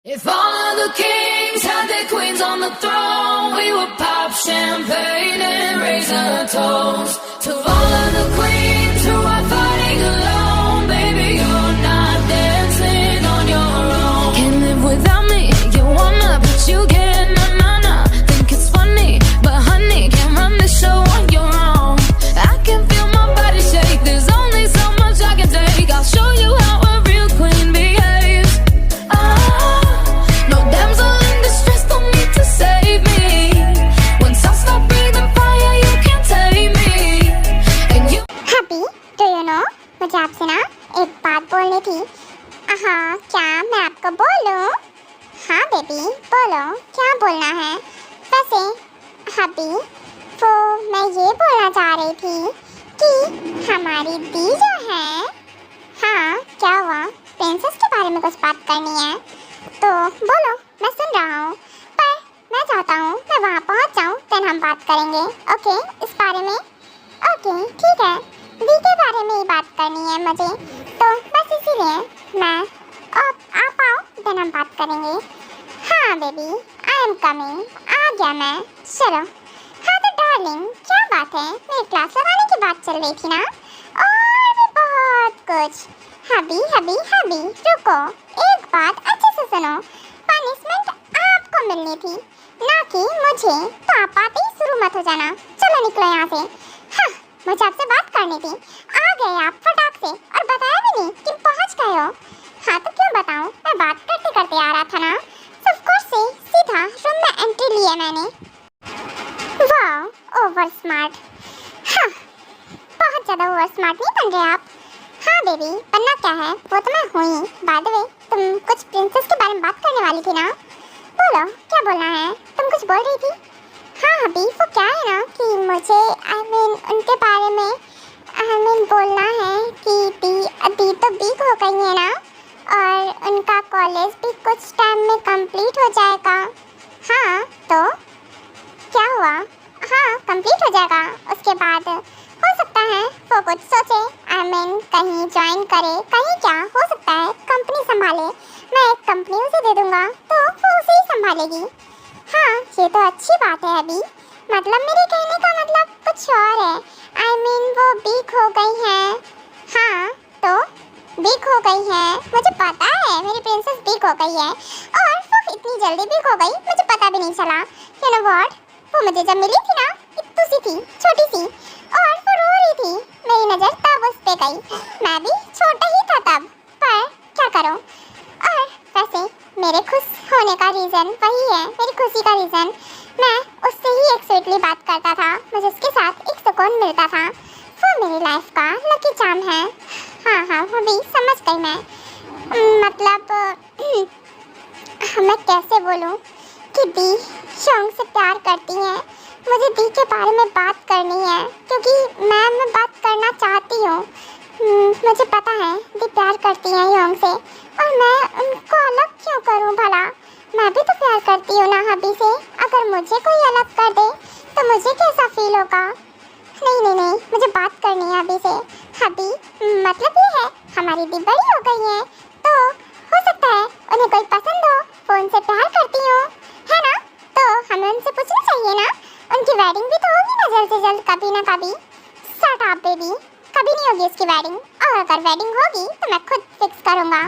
If all of the kings had their queens on the throne, we would pop champagne and raise a toast to all of the queens who are fighting alone. Baby, you're not dancing on your own. Can't live without me, you wanna, but you can't. Nah. Think it's funny, but honey, can't run the show on your own. I can feel my body shake, there's only so much I can take. I'll show you how a real queen behaves. No damsel in distress, don't need to save me. Once I stop breathing fire, you can't tame me. And you happy तो you know मुझे आपसे ना एक बात बोलनी थी। हाँ, क्या मैं आपको बोलूँ? हाँ बेबी बोलो, क्या बोलना है? वैसे हैप्पी वो मैं ये बोलना चाह रही थी कि हमारी दी जो है, हाँ क्या हुआ? प्रिंसेस के बारे में कुछ बात करनी है तो बोलो, मैं सुन रहा हूँ। पर मैं चाहता हूँ मैं वहाँ पहुँच जाऊँ, देन हम बात करेंगे। ओके, इस बारे में? ओके ठीक है, दी के बारे में ही बात करनी है मुझे, तो बस इसीलिए मैं आप आओ, देन हम बात करेंगे। हाँ बेबी, आई एम कमिंग, आ गया मैं। चलो। हाँ तो डार्लिंग, क्या बात है? मेरी क्लास लगाने की बात चल रही थी ना, और भी बहुत कुछ। हबी रुको, एक बात अच्छे से सुनो। पनिशमेंट आपको मिलनी थी, ना कि मुझे। तो आप आते ही शुरू मत हो जाना। चलो निकलो यहाँ से। हाँ, मुझे आपसे बात करनी थी। आ गए आप फटाक से, और बताया भी नहीं कि पहुँच गए हो। हाँ तो क्यों बताऊँ, मैं बात करते करते आ रहा था ना। ऑफ कोर्स से सीधा रूम में एंट्री लिया मैंने। वाह, ओवर स्मार्ट। हाँ, बहुत ज़्यादा ओवर स्मार्ट नहीं बन रहे आप। हाँ बेबी, बनना क्या है, वो तो मैं हूँ ही। बाय द वे, तुम कुछ प्रिंसेस के बारे में बात करने वाली थी ना, बोलो क्या बोलना है? तुम कुछ बोल रही थी। हाँ अभी वो क्या है ना कि मुझे उनके बारे में बोलना है कि दी तो बिग हो गई है ना, और उनका कॉलेज भी कुछ टाइम में कंप्लीट हो जाएगा। हाँ तो क्या हुआ? हाँ कंप्लीट हो जाएगा, उसके बाद हो सकता है वो कुछ सोचे, कहीं ज्वाइन करे, कहीं क्या हो सकता है कंपनी संभाले। मैं एक कंपनी उसे दे दूंगा तो वो उसे ही संभालेगी। हाँ ये तो अच्छी बात है। अभी मतलब मेरे कहने का मतलब कुछ और है। वो बिग हो गई है। हाँ तो बिग हो गई है, मुझे पता है मेरी प्रिंसेस बिग हो गई है, और वो इतनी जल्दी बिग हो गई मुझे पता भी नहीं चला। यू नो व्हाट, वो मुझे जब मिली थी ना, इतनी सी थी, छोटी सी, और वो रो रही थी। मेरी नज़र तब उस पे गई। मैं भी छोटा ही था तब, पर क्या करूं। और वैसे मेरे खुश होने का रीज़न वही है, मेरी खुशी का रीज़न। मैं उससे ही एक स्वीटली बात करता था, मुझे उसके साथ एक सुकून मिलता था। वो मेरी लाइफ का लकी चार्म है। हाँ अभी समझ गई मैं। मतलब मैं कैसे बोलूँ कि दी शौक से प्यार करती हैं। मुझे दी के बारे में बात करनी है, क्योंकि मैं बात करना चाहती हूँ। मुझे पता है दी प्यार करती हैं योंग से, और मैं उनको अलग क्यों करूँ भला? मैं भी तो प्यार करती हूँ ना हबी से। अगर मुझे कोई अलग कर दे तो मुझे कैसा फील होगा? नहीं, मुझे बात करनी है हबी से। हबी मतलब ये है हमारी दी बड़ी हो गई है, तो हो सकता है उन्हें कोई पसंद हो, वो उनसे प्यार करती हो, है ना? तो हमें उनसे पूछना चाहिए ना। उनकी वेडिंग भी तो होगी ना जल्द से जल्द, कभी ना कभी। शट अप बेबी, कभी नहीं होगी उसकी वेडिंग, और अगर वेडिंग होगी तो मैं खुद फिक्स करूँगा,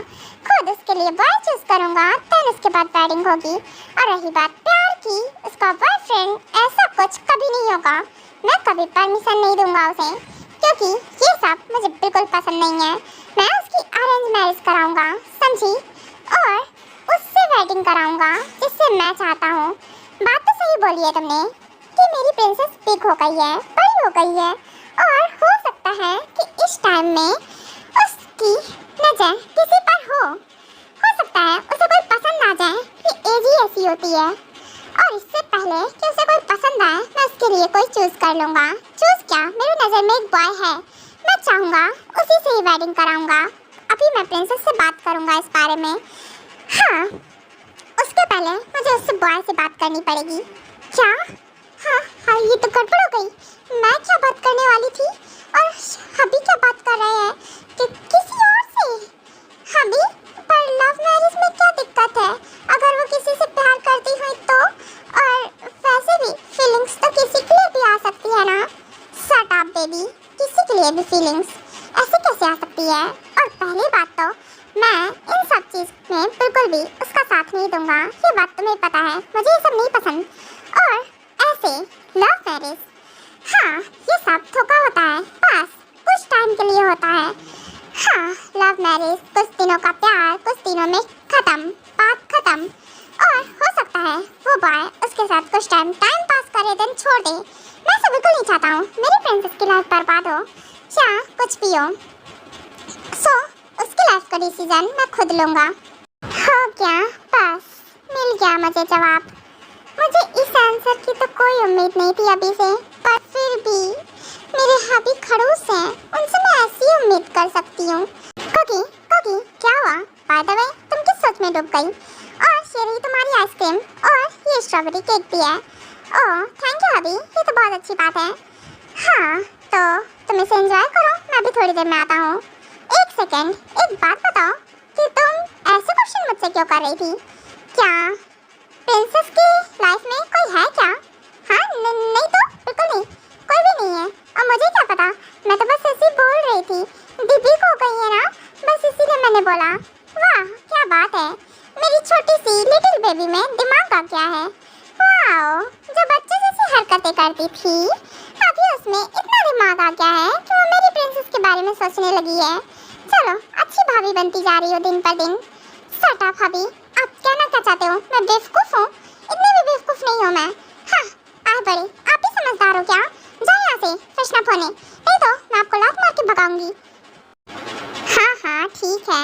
खुद उसके लिए बॉय चूज करूँगा, फिर उसके बाद वेडिंग होगी। और रही बात प्यार की, उसका बॉयफ्रेंड ऐसा कुछ कभी नहीं होगा। मैं कभी परमिशन नहीं दूंगा उसे, क्योंकि ये सब मुझे बिल्कुल पसंद नहीं है। मैं उसकी अरेंज मैरिज कराऊंगा, समझी? और उससे वेडिंग कराऊंगा जिससे मैं चाहता हूँ। बात तो सही बोली है तुमने कि मेरी प्रिंसेस बिग हो गई है, बड़ी हो गई है, और हो सकता है कि इस टाइम में उसकी नज़र किसी पर हो सकता है उसे कोई पसंद आ जाए, कि एज ही ऐसी होती है। और इससे पहले कि उसे कोई पसंद आए, मैं उसके लिए कोई चूज कर लूँगा। चूज क्या, मेरी नज़र में एक बॉय है, मैं चाहूँगा उसी से ही वेडिंग कराऊँगा। अभी मैं प्रिंसेस से बात करूँगा इस बारे में। हाँ उसके पहले मुझे उससे बॉय से बात करनी पड़ेगी। क्या? हाँ ये तो गड़बड़ हो गई। मैं क्या बात करने वाली थी, और हबी क्या बात कर रहे हैं कि किसी और से? हबी, पर लव मैरिज में क्या दिक्कत है? लव मैरिज, हाँ ये सब धोखा होता है, बस कुछ टाइम के लिए होता है। हाँ लव मैरिज, कुछ दिनों का प्यार, कुछ दिनों में खत्म, बात खत्म। और हो सकता है वो बॉय उसके साथ कुछ टाइम पास करे देन छोड़ दे। मैं ऐसा बिल्कुल नहीं चाहता हूँ मेरी प्रिंसेस की लाइफ बर्बाद हो या कुछ भी हो। सो उसकी लाइफ का डिसीजन मैं खुद लूँगा। हो गया, बस मिल गया मुझे जवाब। मुझे इस आंसर की तो कोई उम्मीद नहीं थी अभी से, पर फिर भी मेरे हबी खड़ूस हैं, उनसे मैं ऐसी उम्मीद कर सकती हूँ। कुकी कुकी क्या हुआ? बाय द वे तुम किस सोच में डूब गई? और ये रही तुम्हारी आइसक्रीम और ये स्ट्रॉबेरी केक भी है। ओह थैंक यू हबी, ये तो बहुत अच्छी बात है। हाँ तो तुम इसे एंजॉय करो, मैं भी थोड़ी देर में आता हूँ। एक सेकेंड, एक बात बताओ कि तुम ऐसे क्वेश्चन मुझसे क्यों कर रही थी? क्या प्रिंसेस की लाइफ में कोई है क्या? हाँ नहीं तो बिल्कुल नहीं, कोई भी नहीं है। और मुझे क्या पता, मैं तो बस ऐसे बोल रही थी। दीदी को गई है ना, बस इसीलिए मैंने बोला। वाह क्या बात है, मेरी छोटी सी लिटिल बेबी में दिमाग आ गया है। वाओ, जो बच्चे जैसी हरकतें करती थी अभी उसमें इतना दिमाग आ गया है कि वो मेरी प्रिंसेस के बारे में सोचने लगी है। चलो अच्छी भाभी बनती जा रही हो दिन पर दिन। शट अप भाभी, आप कहना क्या चाहते हो? मैं बेवकूफ हूँ? इतनी भी बेवकूफ नहीं हूँ मैं। हाँ आए बड़े, आप ही समझदार हो क्या? जाओ यहाँ से फ्रेशन अप होने, नहीं तो मैं आपको लात मार के भगाऊंगी। हाँ ठीक है,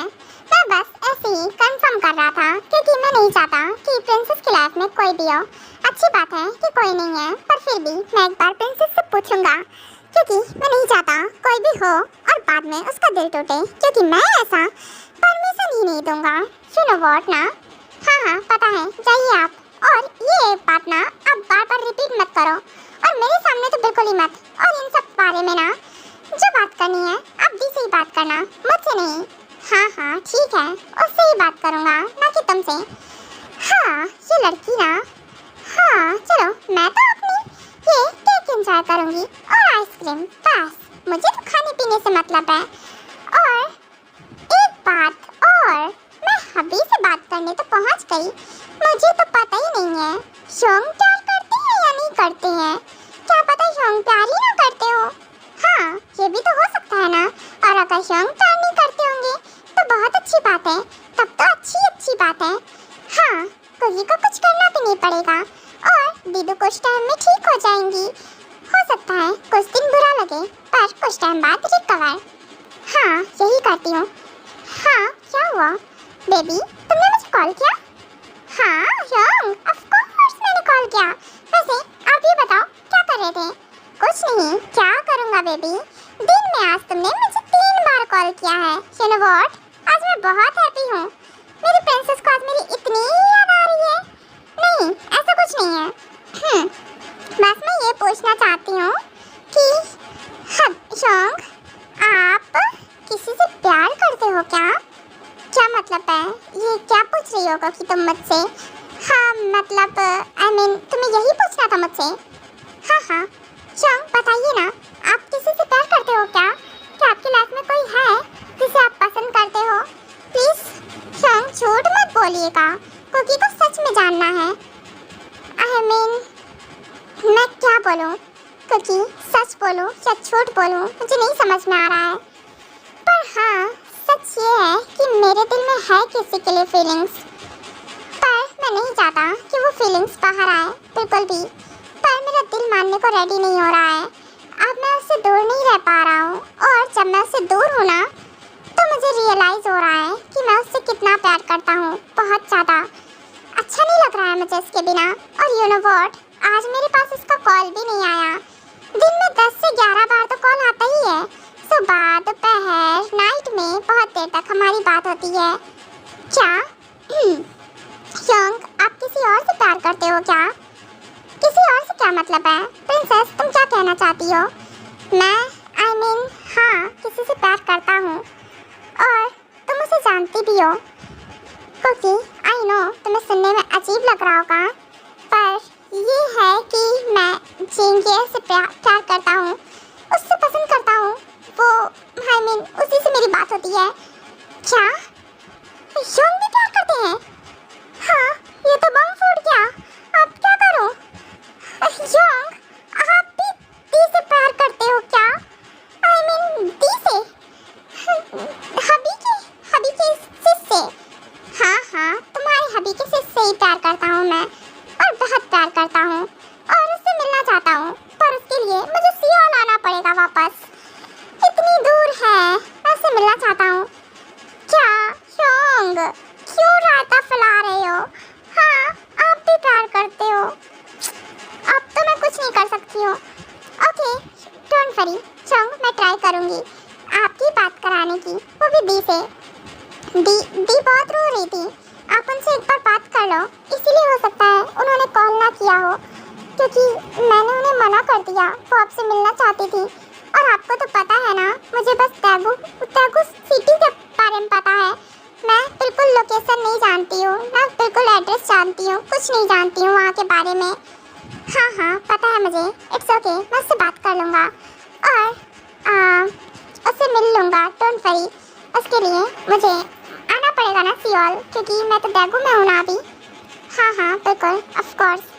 मैं बस ऐसे ही कंफर्म कर रहा था क्योंकि मैं नहीं चाहता कि प्रिंसेस की लाइफ में कोई भी हो। अच्छी बात है कि कोई नहीं है, पर फिर भी मैं एक बार प्रिंसेस से पूछूंगा क्योंकि मैं नहीं चाहता कोई भी हो और बाद में उसका दिल टूटे, क्योंकि मैं ऐसा परमिशन ही नहीं दूंगा। यू नो व्हाट ना? हाँ पता है, जाइए आप। और ये बात ना अब बार रिपीट मत करो, और मेरे सामने तो बिल्कुल ही मत। और इन सब बारे में ना जो बात करनी है आप दी से ही बात करना, मुझसे नहीं। हाँ ठीक है, उससे ही बात करूँगा, ना कि तुमसे। हाँ ये लड़की ना, हाँ चलो मैं तो अपनी ये केक एंजॉय करूँगी और आइसक्रीम, बस मुझे तो खाने पीने से मतलब है। और एक बात और, मैं हबी से बात करने तो पहुँच गई, मुझे तो पता ही नहीं है शोंग प्यार करते हैं या नहीं करते हैं। क्या पता शोंग प्यार ही ना करते हो। हाँ ये भी तो हो सकता है ना, और अगर शोंग प्यार नहीं करते होंगे तो बहुत अच्छी बात है, तब तो अच्छी बात है। हाँ कुकी को कुछ करना भी नहीं पड़ेगा और दीदू कुछ टाइम में ठीक हो जाएंगी। हो सकता है कुछ दिन बुरा लगे, पर कुछ टाइम बाद रिकवर। हाँ यही करती हूँ। हाँ क्या हुआ बेबी, तुमने मुझे कॉल किया? हाँ शोंग, ऑफ कोर्स मैंने कॉल किया। वैसे आप ये बताओ क्या कर रहे थे? कुछ नहीं, क्या करूँगा बेबी, दिन में आज तुमने मुझे 3 बार कॉल किया है। यू नो व्हाट, आज मैं बहुत हैप्पी हूँ। मेरी प्रिंसेस को आज मेरी इतनी याद आ रही है। नहीं ऐसा कुछ नहीं है। बस मैं ये पूछना चाहती हूँ कि शोंग, आप किसी से प्यार करते हो क्या? क्या मतलब है ये, क्या पूछ रही होगा कि तुम मुझसे? हाँ मतलब आई मीन तुम्हें यही पूछना था मुझसे? हाँ शोंग बताइए ना, आप किसी से प्यार करते हो क्या? क्या आपकी लाइफ में कोई है जिसे आप पसंद करते हो? प्लीज शोंग झूठ मत बोलिएगा, कुकी को सच में जानना है। आई मीन मैं क्या बोलूँ कुकी, सच बोलूँ या झूठ बोलूँ मुझे नहीं समझ में आ रहा है। पर हाँ सच ये है कि मेरे दिल में है किसी के लिए फीलिंग्स, पर मैं नहीं चाहता कि वो फीलिंग्स बाहर आए बिल्कुल भी। पर मेरा दिल मानने को रेडी नहीं हो रहा है। अब मैं उससे दूर नहीं रह पा रहा हूँ, और जब मैं उससे दूर हूँ ना तो मुझे रियलाइज़ हो रहा है कि मैं उससे कितना प्यार करता हूँ, बहुत ज़्यादा। अच्छा नहीं लग रहा है मुझे इसके बिना। और यू नो व्हाट, आज मेरे पास उसका कॉल भी नहीं आया। दिन में 10 से 11 बार तो कॉल आता ही है, सुबह दोपहर नाइट में बहुत देर तक हमारी बात होती है। क्या शोंग आप किसी और से प्यार करते हो क्या? किसी और से क्या मतलब है? प्रिंसेस तुम क्या कहना चाहती हो? मैं आई मीन हाँ किसी से प्यार करता हूँ, और तुम उसे जानती भी हो। क्योंकि आई नो तुम्हें सुनने में अजीब लग रहा होगा, पर ये है कि मैं जेंगे से प्यार करता हूँ, उससे पसंद करता हूँ। वो आई मीन उसी से मेरी बात होती है। क्या शोंग भी प्यार करते हैं? हाँ ये तो बम फूट गया, अब क्या करूँ? शोंग उसके लिए मुझे सियोल आना पड़ेगा वापस। इतनी दूर है, मैं उससे मिलना चाहता हूँ। क्या योंग, क्यों रायता फैला रहे हो? हाँ, आप भी प्यार करते हो। अब तो मैं कुछ नहीं कर सकती हूँ। ओके, डोंट वरी योंग, मैं ट्राई करूँगी आपकी बात कराने की, वो भी दी से। दी बहुत रो रही थी, आप उनसे एक बार बात कर लो। इसीलिए हो सकता है उन्होंने कॉल ना किया हो, क्योंकि मैंने उन्हें मना कर दिया। वो आपसे मिलना चाहती थी। और आपको तो पता है ना, मुझे बस तैगू सिटी के बारे में पता है। मैं बिल्कुल लोकेशन नहीं जानती हूँ, ना बिल्कुल एड्रेस जानती हूँ, कुछ नहीं जानती हूँ वहाँ के बारे में। हाँ, पता है मुझे। इट्स ओके, मैं उससे बात कर लूँगा और उससे मिल लूँगा, डोंट वरी। उसके लिए मुझे आना पड़ेगा ना सियोल, क्योंकि मैं तो दैगू में हूँ ना अभी। हाँ, बिल्कुल, ऑफ कोर्स।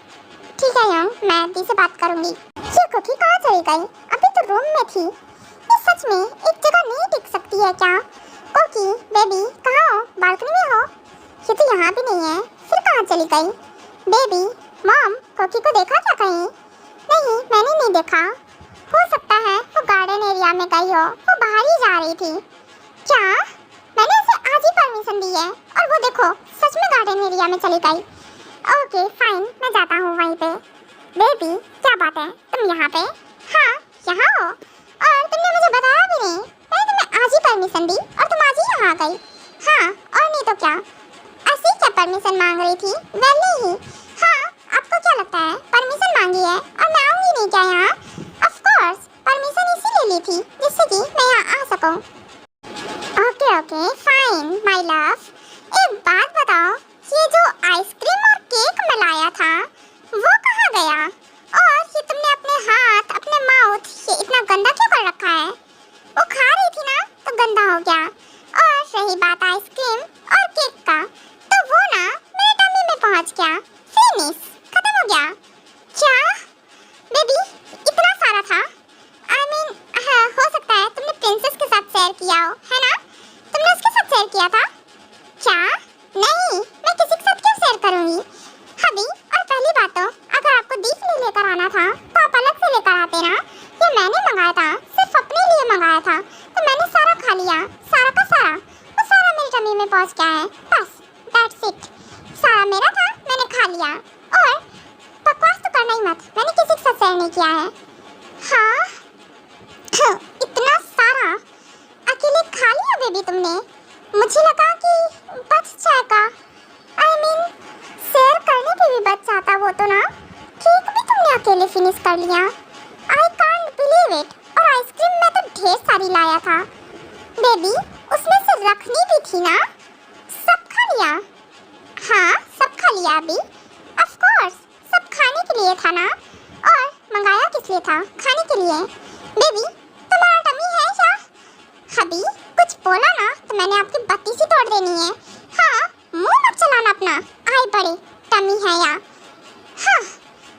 ठीक है योंग, मैं दी से बात करूँगी। ये कुकी कहाँ चली गई? अभी तो रूम में थी। ये सच में एक जगह नहीं टिक सकती है क्या? कुकी बेबी, कहाँ हो? बालकनी में हो? ये तो यहाँ भी नहीं है, फिर कहाँ चली गई? बेबी, मॉम, कुकी को देखा क्या कहीं? नहीं, मैंने नहीं देखा। हो सकता है वो गार्डन एरिया में गई हो, वो बाहर ही जा रही थी। क्या? मैंने उसे आज ही परमिशन दी है और वो देखो सच में गार्डन एरिया में चली गई। ओके फाइन, मैं जाता हूँ वहीं पे। बेबी, क्या बात है, तुम यहाँ पे? हाँ, यहाँ हो और तुमने मुझे बताया भी नहीं। मैंने तुम्हें आज ही परमिशन दी और तुम आज ही यहाँ आ गई। हाँ, और नहीं तो क्या, ऐसी क्या परमिशन मांग रही थी? वैले ही। हाँ, आपको क्या लगता है परमिशन मांगी है और मैं आऊँगी नहीं क्या यहाँ? ऑफ कोर्स, परमिशन इसीलिए ली थी जिससे कि मैं यहाँ आ सकूँ। Okay, fine my love. एक बात बताओ, ये जो आइसक्रीम और केक मैं लाया था वो कहाँ गया? और ये तुमने अपने हाथ, अपने माउथ ये इतना गंदा क्यों कर रखा है? वो खा रही थी ना तो गंदा हो गया। और रही बात आइसक्रीम और केक का, तो वो ना मेरे टमी में पहुँच गया। फिनिश, खत्म हो गया। क्या बेबी, इतना सारा था? आई मीन हो सकता है तुमने प्रिंसेस के साथ शेयर किया हो, है ना? तुमने उसके साथ शेयर किया था क्या? नहीं, मैं किसी के साथ क्यों शेयर करूंगी? हबी, और पहली बात तो अगर आपको दीप नहीं लेकर आना था तो आप अलग से लेकर आते ना। ये मैंने मंगाया था, सिर्फ अपने लिए मंगाया था, तो मैंने सारा खा लिया, सारा का सारा। वो सारा मेरी टमी में पहुंच गया है, बस दैट्स इट। सारा मेरा था, मैंने खा लिया। और बकवास तो करना ही मत, मैंने किसी के साथ शेयर नहीं किया है। हाँ, इतना सारा अकेले खा लिया बेबी तुमने? मुझे लगा कि बच जाएगा। आई मीन शेयर करने पे भी बच जाता वो तो ना। केक भी तुमने अकेले फिनिश कर लिया। I can't believe it. और आइसक्रीम में तो ढेर सारी लाया था। बेबी, उसमें से रखनी भी थी ना? सब खा लिया? हाँ, सब खा लिया अभी। ऑफ कोर्स, सब खाने के लिए था ना। और मंगाया किस लिए था? खाने के लिए। बेबी, तुम्हारा टमी है क्या? हबी, कुछ बोला ना तो मैंने आपकी बत्ती सी तोड़ देनी है। हाँ, मुंह मत चलाना अपना। आई बड़े टमी है यहाँ। हाँ,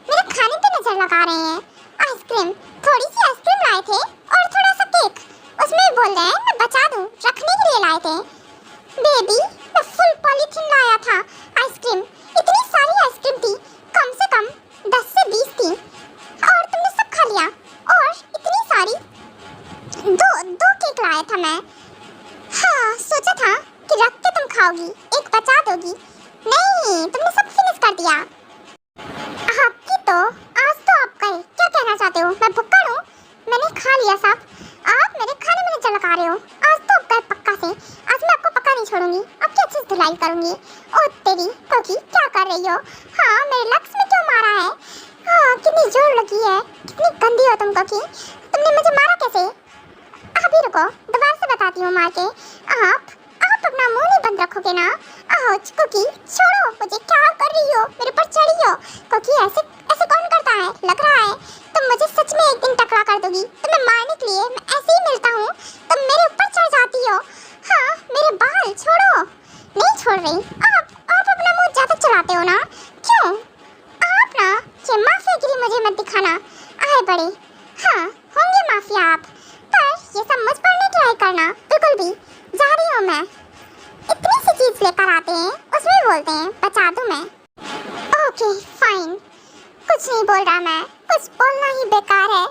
मेरे खाने पे नजर लगा रहे हैं। आइसक्रीम, थोड़ी सी आइसक्रीम लाए थे और थोड़ा सा केक। उसमें बोल रहे हैं मैं बचा दूं, रखने के लिए लाए थे। बेबी, मैं फुल पॉलीथीन लाया था आइसक्रीम। इतनी सारी आइसक्रीम थी, कम से कम 10 से 20 थी। और तुमने सब खा लिया। और इतनी सारी दो केक लाया था मैं। हाँ, सोचा था कि रख के तुम खाओगी, एक बचा दोगी। नहीं, तुमने सब फिनिश कर दिया। आपकी तो आज तो आप गए। क्या कहना चाहते हो? मैं भुक्कड़ हूँ? मैंने खा लिया सब। आप मेरे खाने में नजर लगा रहे हो। आज तो आप गए पक्का से। आज मैं आपको पक्का नहीं छोड़ूंगी, आपकी अच्छे से धुलाई करूंगी। ओ तेरी कोकी, क्या कर रही हो? हाँ, मेरे लक्स में क्यों मारा है? हाँ, कितनी जोर लगी है। कितनी गंदी हो तुम कोकी। तुमने मुझे मारा कैसे? अभी रुको, दोबारा से बताती हूँ मार के। आप अपना मुंह नहीं बंद रखोगे ना? आउच कोकी, छोड़ो मुझे। क्या कर रही हो? मेरे ऊपर चढ़ी हो? कोकी, ऐसे कौन करता है? लग रहा है तुम मुझे सच में एक दिन टकरा कर दोगी। तुम्हें मारने के लिए मैं ऐसे ही मिलता हूँ, तुम मेरे ऊपर चढ़ जाती हो। हाँ, मेरे बाल छोड़ो। नहीं छोड़ रही। आप अपना मुंह ज्यादा चलाते हो ना? क्यों? आप ना ये माफियागिरी मुझे मत दिखाना। आए बड़े। हाँ, होंगे माफिया आप, पर ये सब मुझ पर नहीं ट्राई करना बिल्कुल भी। जा रही हूँ मैं। इतनी सी चीज लेकर आते हैं, उसमें बोलते हैं बचा दूँ मैं। ओके फाइन, कुछ नहीं बोल रहा मैं। कुछ बोलना ही बेकार है।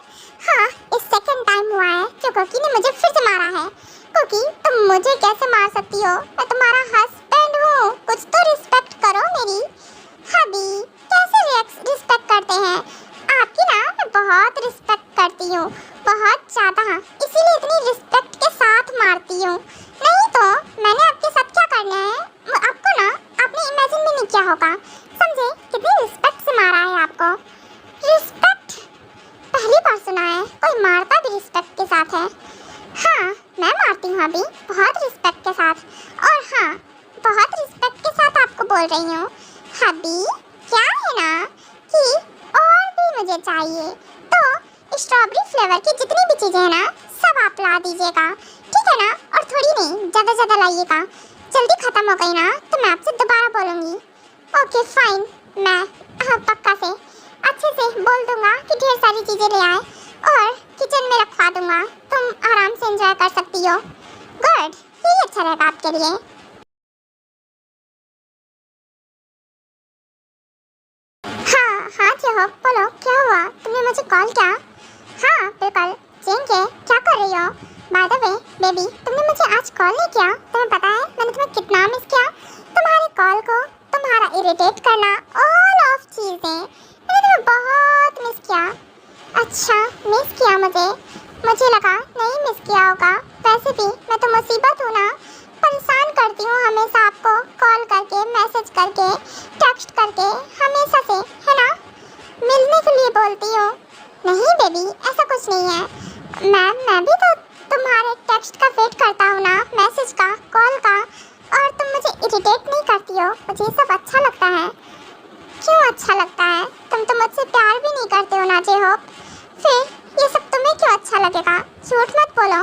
हाँ, इस सेकंड टाइम हुआ है जो कोकी ने मुझे फिर से मारा है। कोकी, तुम मुझे कैसे मार सकती हो? मैं तुम्हारा हस्बैंड हूँ, कुछ तो रिस्पेक्ट करो मेरी। हबी, कैसे रिस्पेक्ट करते हैं? आपकी ना मैं बहुत रिस्पेक्ट करती हूँ, बहुत ज़्यादा, इसीलिए इतनी रिस्पेक्ट के साथ मारती हूँ। नहीं तो मैंने आपके साथ क्या करना है आपको ना आपने इमेजिन भी नहीं किया होगा। समझे? कितनी रिस्पेक्ट से मारा है आपको। रिस्पेक्ट पहली बार सुना है, कोई मारता भी रिस्पेक्ट के साथ है। हाँ, मैं मारती हूँ अभी बहुत रिस्पेक्ट के साथ, और हाँ, बहुत रिस्पेक्ट के साथ आपको बोल रही हूँ। हबी, क्या है ना कि और भी मुझे चाहिए, तो स्ट्रॉबेरी फ्लेवर की जितनी भी चीज़ें हैं ना सब आप ला दीजिएगा, ठीक है ना? और थोड़ी नहीं, ज़्यादा ज़्यादा लाइएगा। जल्दी ख़त्म हो गई ना तो मैं आपसे दोबारा बोलूँगी। ओके फाइन, मैं पक्का से अच्छे से बोल दूँगा कि ढेर सारी चीज़ें ले आए और किचन में रखवा दूँगा, तुम आराम से एंजॉय कर सकती हो। गुड, यही अच्छा रहेगा आपके लिए। हाँ जी हो, बोलो क्या हुआ? तुमने मुझे कॉल किया? हाँ बिल्कुल। जिंके, क्या कर रही हो? बाय द वे बेबी, तुमने मुझे आज कॉल नहीं किया, तुम्हें पता है मैंने तुम्हें कितना मिस किया? तुम्हारे कॉल को, तुम्हारा इरिटेट करना, ऑल ऑफ चीज़ें मैंने तुम्हें बहुत मिस किया। अच्छा, मिस किया मुझे लगा नहीं मिस किया होगा। वैसे भी मैं तो मुसीबत हूँ ना, परेशान करती हूँ हमेशा आपको, कॉल करके, मैसेज करके, टेक्स्ट करके, हमेशा से, है ना? मिलने के लिए बोलती हूँ। नहीं बेबी, ऐसा कुछ नहीं है। मैं भी तो तुम्हारे टेक्स्ट का वेट करता हूँ ना, मैसेज का, कॉल का, और तुम मुझे इरिटेट नहीं करती हो। मुझे सब अच्छा लगता है। क्यों अच्छा लगता है? तुम तो मुझसे प्यार भी नहीं करते हो ना जे होप, फिर ये सब तुम्हें क्यों अच्छा लगेगा? झूठ मत बोलो।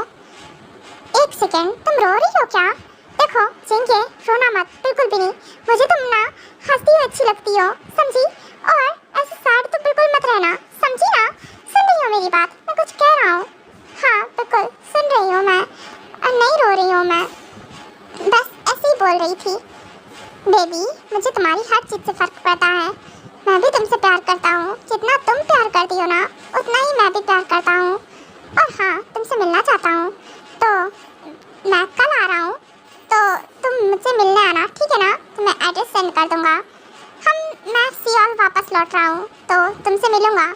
एक सेकेंड, तुम रो रही हो क्या? देखो जिंके, रोना मत, बिल्कुल भी नहीं। मुझे तुम ना हंसती हुई अच्छी लगती हो, समझी? और ऐसे सैड तो बिल्कुल मत रहना, समझी ना? सुन रही हो मेरी बात? मैं कुछ कह रहा हूँ। हाँ बिल्कुल सुन रही हूँ मैं, नहीं रो रही हूँ मैं, बस ऐसे ही बोल रही थी। बेबी, मुझे तुम्हारी हर चीज़ से फ़र्क पड़ता है। मैं भी तुमसे प्यार करता हूँ, जितना तुम प्यार करती हो ना उतना ही मैं भी प्यार करता हूँ। और हाँ, तुमसे मिलना चाहता हूँ, तो मैं कल आ रहा हूँ, तो तुम मुझसे मिलने आना, ठीक है ना? तो मैं एड्रेस सेंड कर दूँगा। मैं सियोल वापस लौट रहा हूँ तो तुमसे मिलूँगा,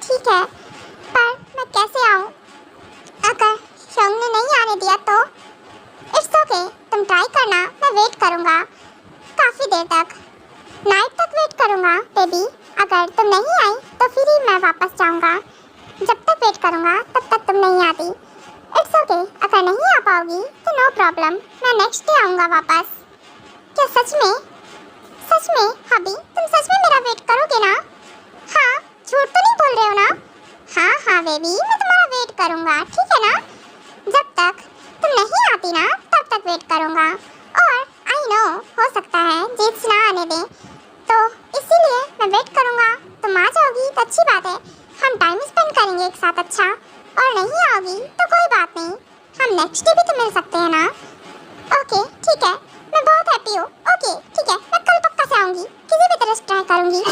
ठीक है? पर मैं कैसे आऊँ? अगर शोंग ने नहीं आने दिया तो इट्स ओके, तुम ट्राई करना, मैं वेट करूँगा काफ़ी देर तक, नाइट तक वेट करूँगा बेबी। अगर तुम नहीं आई तो फिर ही मैं वापस जाऊँगा। जब तक वेट करूँगा तब तक तुम नहीं आती। इट्स ओके, अगर नहीं आ पाओगी तो नो प्रॉब्लम, मैं नेक्स्ट डे आऊँगा वापस। क्या सच में? सच में हबी, तुम सच में मेरा वेट करोगे ना? हाँ, झूठ तो नहीं बोल रहे हो ना? हाँ बेबी, मैं तुम्हारा वेट करूँगा, ठीक है ना? जब तक तुम नहीं आती ना तब तक वेट करूँगा। और आई नो, हो सकता है जेट्स ना आने दें, तो इसीलिए मैं वेट करूँगा। तुम आ जाओगी तो अच्छी बात है, हम टाइम स्पेंड करेंगे एक साथ अच्छा। और नहीं आओगी तो कोई बात नहीं, हम नेक्स्ट डे भी तो मिल सकते हैं ना? ओके ठीक है, मैं बहुत हैप्पी हूँ। ओके ठीक है, मैं कल पक्का से आऊँगी, किसी भी तरह से ट्राई करूँगी।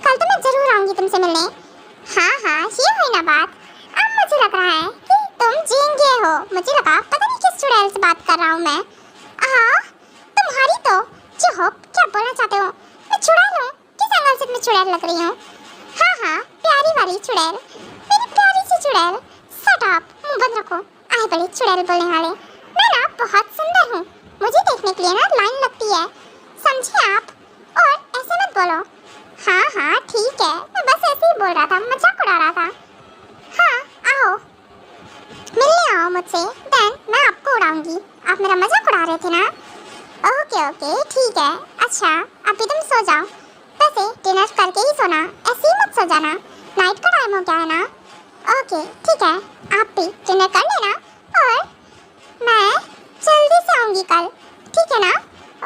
कल तो मैं ज़रूर आऊँगी तुमसे मिलने। हाँ, ये हुई ना बात। अब मुझे लग रहा है कि तुम जींगे हो। मुझे लगा पता नहीं किस चुड़ैल से बात कर रहा हूँ मैं। तुम्हारी तो जो हो, क्या बोलना चाहते हो? मैं चुड़ैल हूँ? किस एंगल से मैं चुड़ैल लग रही हूँ? हाँ, प्यारी वाली चुड़ैल, मेरी प्यारी सी चुड़ैल। शट अप, मुंह बंद रखो। आए बड़ी चुड़ैल बोलने वाले। मैं ना बहुत सुंदर हूँ, मुझे देखने के लिए ना लाइन लगती है, समझे आप? और ऐसे मत बोलो। हाँ ठीक है, मैं बस ऐसे ही बोल रहा था, मजाक उड़ा रहा था। हाँ आओ, मिलने आओ मुझसे, देन मैं आपको उड़ाऊंगी। आप मेरा मजाक उड़ा रहे थे ना? ओके ठीक है। अच्छा अभी तुम सो जाओ, वैसे डिनर करके ही सोना, ऐसे ही मत सो जाना, नाइट का टाइम हो गया है ना। ओके ठीक है, आप भी डिनर कर लेना और मैं जल्दी से आऊँगी कल, ठीक है ना?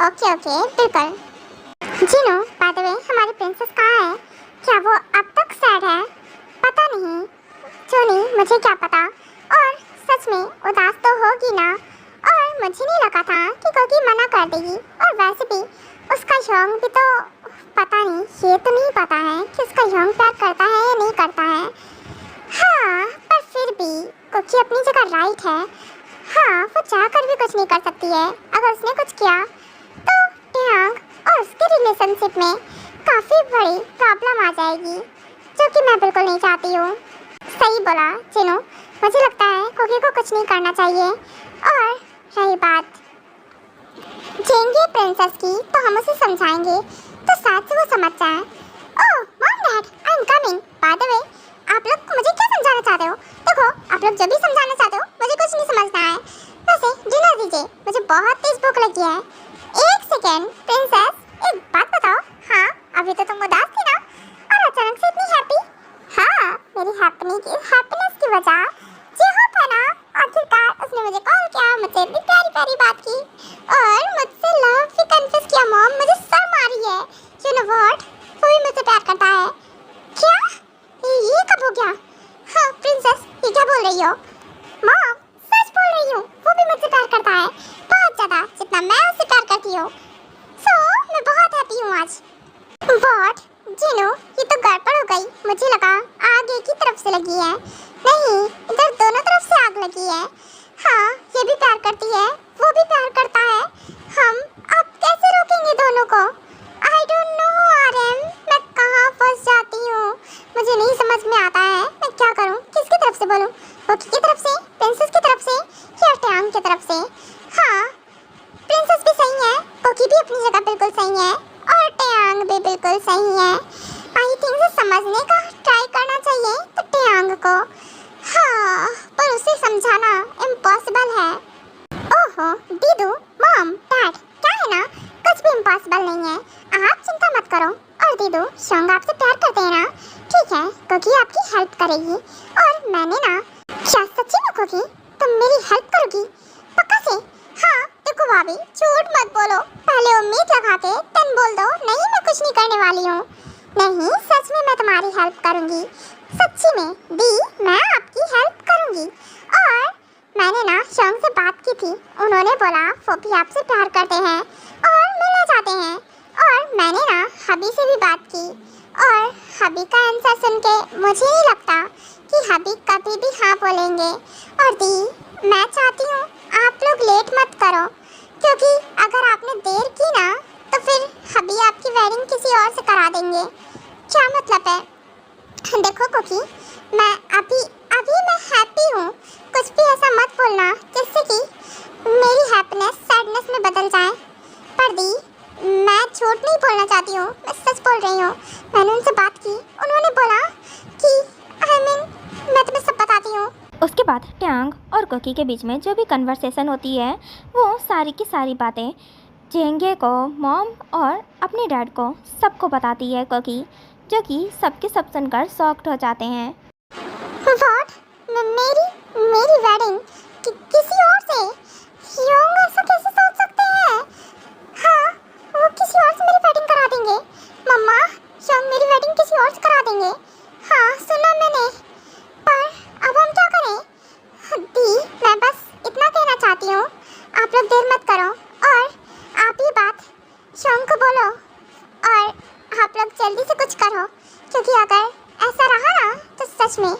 ओके बिल्कुल। जिनो, बाय द वे हमारी प्रिंसेस कहाँ है? क्या वो अब तक सैड है? पता नहीं, जोनी मुझे क्या पता। और सच में उदास तो होगी ना, और मुझे नहीं लगा था कि कोकी मना कर देगी, और वैसे भी उसका शौक भी तो पता नहीं, ये तो नहीं पता है कि उसका यंग प्यार करता है या नहीं करता है। हाँ, पर फिर भी कोकी अपनी जगह राइट है। हाँ, वो चाहकर भी कुछ नहीं कर सकती है। अगर उसने कुछ किया तो टैंग और उसके रिलेशनशिप में काफ़ी बड़ी प्रॉब्लम आ जाएगी, जो कि मैं बिल्कुल नहीं चाहती हूँ। सही बोला चिनो, मुझे लगता है कोकी को कुछ नहीं करना चाहिए। और रही बात जेंगे प्रिंसेस की, तो हम उसे समझाएंगे तो शायद से वो समझ जाए। Oh mom dad, I am coming. By the way, आप लोग मुझे क्या समझाना चाहते हो? देखो, आप लोग जो भी समझाना चाहते हो मुझे कुछ नहीं समझना है। वैसे डिनर दीजिए, मुझे बहुत तेज भूख लगी है। एक सेकेंड प्रिंसेस, एक बात बताओ। हाँ, अभी तो तुम उदास थी ना, और अचानक से इतनी हैप्पी। हाँ, मेरी हैप्पीनेस की वजह जेहोप है ना। आखिरकार उसने मुझे कॉल किया, मुझसे इतनी प्यारी प्यारी बात की और मुझसे लव भी कन्फेस किया। मॉम, मुझे शर्म आ रही है। यू नो व्हाट, वो भी मुझसे प्यार करता है। क्या? ये कब हो गया? हाँ प्रिंसेस, ये क्या बोल रही हो? मॉम, सच बोल रही हूँ, वो भी मुझसे प्यार करता है, बहुत ज़्यादा, जितना मैं उससे प्यार करती हूँ। सो मैं बहुत हैप्पी हूँ आज। व्हाट? जिनो, ये तो गड़बड़ हो गई। मुझे लगा आग एक ही तरफ से लगी है। नहीं, इधर दोनों तरफ से आग लगी है। हाँ, ये भी प्यार करती है, वो भी प्यार करता है। हम अब कैसे रोकेंगे दोनों को? आई डोंट नो आरएम, मैं कहाँ फंस जाती हूँ। मुझे नहीं समझ में आता है मैं क्या करूँ, किसकी तरफ से बोलूँ? कोकी की तरफ से, प्रिंसेस की तरफ से या टैंग की तरफ से? हाँ, प्रिंसेस भी सही है, कोकी भी अपनी जगह बिल्कुल सही है और टैंग भी बिल्कुल सही है। आई थिंक से समझने का ट्राई करना चाहिए तो टैंग को। हाँ, पर उसे समझाना इम्पॉसिबल है। ओहो दीदू, मॉम, डैड, क्या है ना, कुछ भी इम्पॉसिबल नहीं है। आप चिंता मत करो। और दीदू, शोंग आपसे प्यार करते हैं ना? ठीक है, कोकी आपकी हेल्प करेगी। और मैंने ना, क्या सच्ची में कोकी तुम मेरी हेल्प करोगी? पक्का से? हाँ, देखो भाभी, झूठ मत बोलो। पहले उम्मीद लगा के तन बोल दो नहीं मैं कुछ नहीं करने वाली हूँ। नहीं, सच में मैं तुम्हारी हेल्प करूँगी। सच्ची में दी, मैं आपकी हेल्प करूँगी। और मैंने ना शोंग से बात की थी, उन्होंने बोला वो भी आपसे प्यार करते हैं और मिलना चाहते हैं। और मैंने ना हबी से भी बात की और हबी का आंसर सुन के मुझे नहीं लगता कि हबी कभी भी हाँ बोलेंगे। और दी, मैं चाहती हूँ आप लोग लेट मत करो, क्योंकि अगर आपने देर की ना तो फिर हबी आपकी वेडिंग किसी और से करा देंगे। क्या मतलब है? देखो कोकी, मैं अभी मैं हैप्पी हूँ। कुछ भी ऐसा मत बोलना जिससे कि मेरी हैप्पीनेस सैडनेस में बदल जाए। पर दी, मैं झूठ नहीं बोलना चाहती हूँ, मैं सच बोल रही हूँ। मैंने उनसे बात की, उन्होंने बोला कि मैं तुम्हें सब बताती हूँ। उसके बाद टैंग और कोकी के बीच में जो भी कन्वर्सेशन होती है वो सारी की सारी बातें जेंगे को, मॉम और अपने डैड को सबको बताती है कोकी, जो कि सबके सब सुनकर शॉक्ड हो जाते हैं। व्हाट? मेरी वेडिंग किसी और से? योंग ऐसा कैसे सोच सकते हैं? हाँ, वो किसी और से मेरी वेडिंग करा देंगे। मम्मा, योंग मेरी वेडिंग किसी और से करा देंगे। हाँ, सुना मैंने, पर अब हम क्या करें? दी, मैं बस इतना कहना चाहती हूँ, आप लोग देर मत करो और आप ये बात शोंग को बोलो और आप लोग जल्दी से कुछ करो, क्योंकि अगर ऐसा रहा ना तो सच में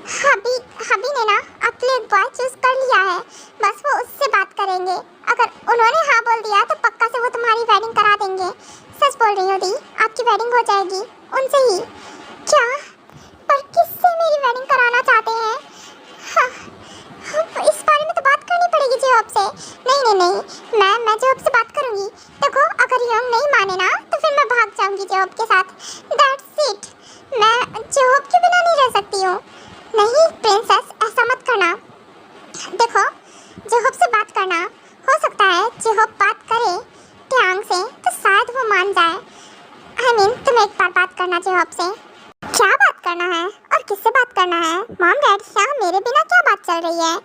हबी ने ना अपने एक बॉय चूज कर लिया है। बस वो उससे बात करेंगे। अगर उन्होंने हाँ बोल दिया तो पक्का से वो तुम्हारी वेडिंग करा देंगे। सच बोल रही हूँ दी, आपकी वेडिंग हो जाएगी उनसे ही। क्या? पर किससे मेरी वेडिंग कराना चाहते हैं? हाँ, इस बारे में तो बात करनी पड़ेगी जेहोप से। नहीं, मैं जेहोप से बात करूँगी। देखो, अगर योंग नहीं माने ना तो फिर मैं भाग जाऊँगी जेहोप के साथ। दैट्स इट, मैं जेहोप के बिना नहीं रह सकती हूँ। नहीं प्रिंसेस, ऐसा मत करना। देखो, जेहोप से बात करना, हो सकता है जेहोप बात करे टैंग से तो शायद वो मान जाए। तुम एक बार बात करना जेहोप से। क्या बात करना है और किससे बात करना है? मॉम डैड, यहाँ मेरे बिना क्या बात चल रही है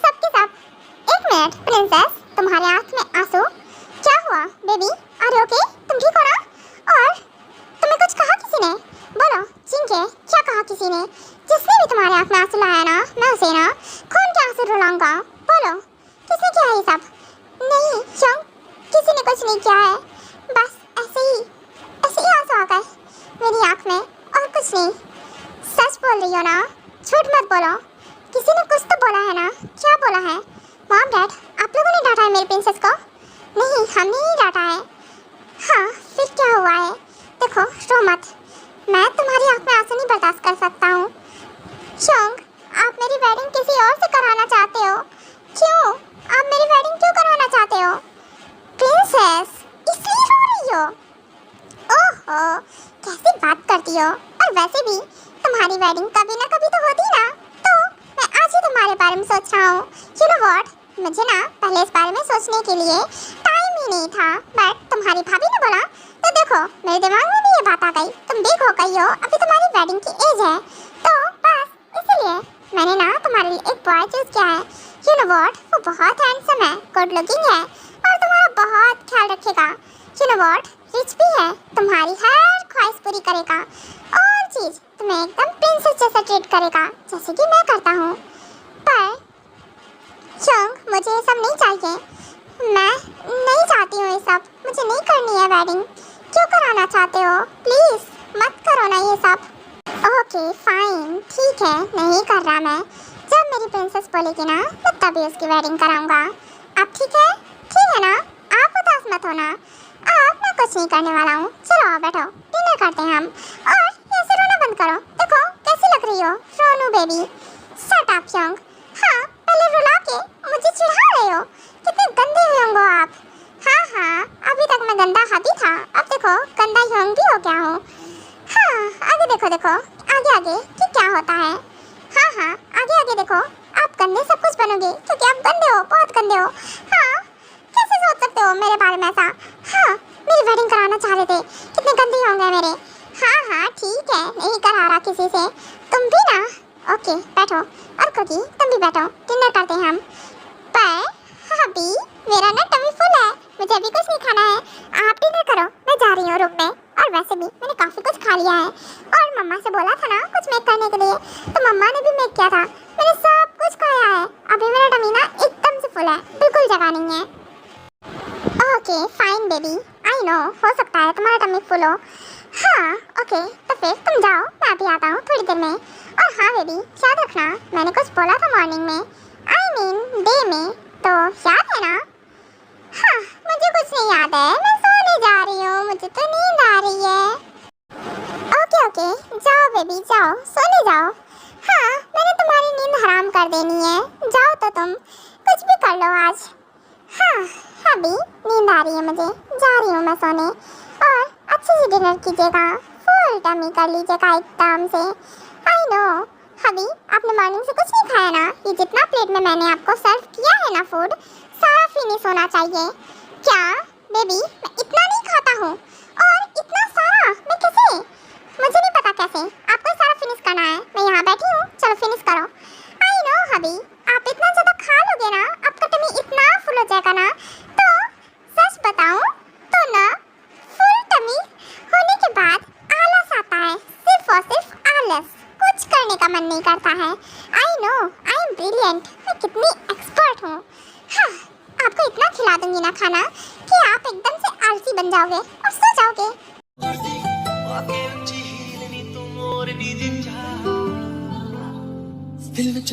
सबके सब? एक मिनट प्रिंसेस, तुम्हारे आँख में आंसू? क्या हुआ बेबी, अरे ओके, तुम ठीक हो ना? और तुम्हें कुछ कहा किसी ने? बोलो चिंके, क्या कहा किसी ने? जिसने भी तुम्हारे आँख में आंसू लाया ना, मैं उसे ना खून के आंसू रुलाऊंगा। बोलो किसने किया ये सब? नहीं शोंग, किसी ने कुछ नहीं किया है, बस ऐसे ही आंसू मत बोलो, किसी ने कुछ तो बोला है ना? क्या बोला है? मॉम डैड, आप लोगों ने डांटा है मेरी प्रिंसेस को? नहीं, हमने नहीं डांटा है। हाँ, फिर क्या हुआ है? देखो, रो मत, मैं तुम्हारी आंख में आंसू नहीं बर्दाश्त कर सकता हूँ। चोंग, आप मेरी वेडिंग किसी और से कराना चाहते हो? क्यों? आप मेरी वेडिंग क्यों कराना चाहते हो? प्रिंसेस, इसलिए रो रही हो? ओहो, कैसी बात करती हो। और वैसे भी तुम्हारी वेडिंग कभी ना कभी तो होती ना, तो मैं आज ही तुम्हारे बारे में सोच रहा हूँ। यू नो व्हाट, मुझे ना पहले इस बारे में सोचने के लिए टाइम ही नहीं था, बट तुम्हारी भाभी ने बोला तो देखो मेरे दिमाग में भी ये बात आ गई। तुम बिग हो गई हो, अभी तुम्हारी वेडिंग की एज है, तो बस इसलिए मैंने ना तुम्हारे लिए एक बॉय चूज किया है। यू नो व्हाट, वो बहुत हैंडसम है, गुड लुकिंग है और तुम्हारा बहुत ख्याल रखेगा। यू नो व्हाट, रिच भी है, तुम्हारी हर ख्वाहिश पूरी करेगा और चीज तुम्हें एकदम प्रिंसेस जैसा ट्रीट करेगा, जैसे कि मैं करता हूँ। पर चोंग, मुझे ये सब नहीं चाहिए, मैं नहीं चाहती हूँ ये सब, मुझे नहीं करनी है वेडिंग। क्यों कराना चाहते हो? प्लीज मत करो ना ये सब। ओके फाइन, ठीक है, नहीं कर रहा मैं। जब मेरी प्रिंसेस बोलेगी ना, मैं तभी उसकी वेडिंग कराऊंगा। अब ठीक है ना? आप उदास मत होना, अब मैं कुछ नहीं करने वाला हूँ। चलो आओ बैठो, डिनर करते हैं हम। और ऐसे रोना बंद करो, देखो कैसी लग रही हो रोनू बेबी। शट अप चोंग। हाँ, पहले रुला के मुझे चिढ़ा रहे हो, कितने गंदे होंगे आप। हाँ, अभी तक मैं गंदा हाथी था, अब देखो गंदा ह्योंग भी हो गया हूँ। हाँ, आगे देखो आगे कि क्या होता है। हाँ, आगे देखो, आप गंदे सब कुछ बनोगे क्योंकि आप गंदे हो, बहुत गंदे हो। हाँ, कैसे सोच सकते हो मेरे बारे में ऐसा? हाँ, मेरी वेडिंग कराना चाह रहे थे, कितने गंदे होंगे मेरे। हाँ, ठीक है, नहीं करा रहा किसी से, तुम भी ना। ओके बैठो, और कुकी तुम भी बैठो, डिनर करते हैं हम। पर अभी मेरा ना टमी फुल है, मुझे अभी कुछ नहीं खाना है, आप डिनर करो, मैं जा रही हूँ रूम में। और वैसे भी मैंने काफ़ी कुछ खा लिया है और मम्मा से बोला था ना कुछ मेक करने के लिए, तो मम्मा ने भी मेक किया था, मैंने सब कुछ खाया है। अभी मेरा टमी ना एकदम से फुल है, बिल्कुल जगह नहीं है। Okay fine baby, I know, हो सकता है तुम्हारा टमी फुल हो। हाँ ओके, तो फिर तुम जाओ, मैं अभी आता हूँ थोड़ी देर में। और हाँ बेबी, याद रखना मैंने कुछ बोला था मॉर्निंग में, आई मीन डे में, तो याद है ना? हाँ, मुझे कुछ नहीं याद है, मैं सोने जा रही हूँ, मुझे तो नींद आ रही है। ओके, जाओ बेबी जाओ, सोने जाओ। हाँ, मैंने तुम्हारी नींद हराम कर देनी है, जाओ तो तुम कुछ भी कर लो आज। हाँ, अभी नींद आ रही है मुझे, जा रही हूँ मैं सोने। और अच्छे से डिनर कीजिएगा, फुल टमी कर लीजिएगा एकदम से। आई नो, अभी आपने मॉर्निंग से कुछ नहीं खाया ना, ये जितना प्लेट में मैंने आपको सर्व किया है ना फूड, सारा फिनिश होना चाहिए। क्या बेबी, मैं इतना नहीं खाता हूँ, और इतना सारा मैं कैसे? मुझे नहीं पता कैसे, आपको सारा फिनिश करना है। मैं यहाँ बैठी हूँ, चलो फिनिश करो। आई नो हबी, आप इतना ज़्यादा खा लोगे ना, आपका टमी इतना फुल हो जाएगा ना, तो सच बताऊँ तो ना फुल टमी होने के बाद आलस आता है, सिर्फ और सिर्फ आलस, कुछ करने का मन नहीं करता है। I know, I am brilliant, मैं कितनी एक्सपर्ट हूँ। हाँ, आपको इतना खिला दूंगी ना खाना कि आप एकदम से आलसी बन जाओगे और सो जाओगे। दिल में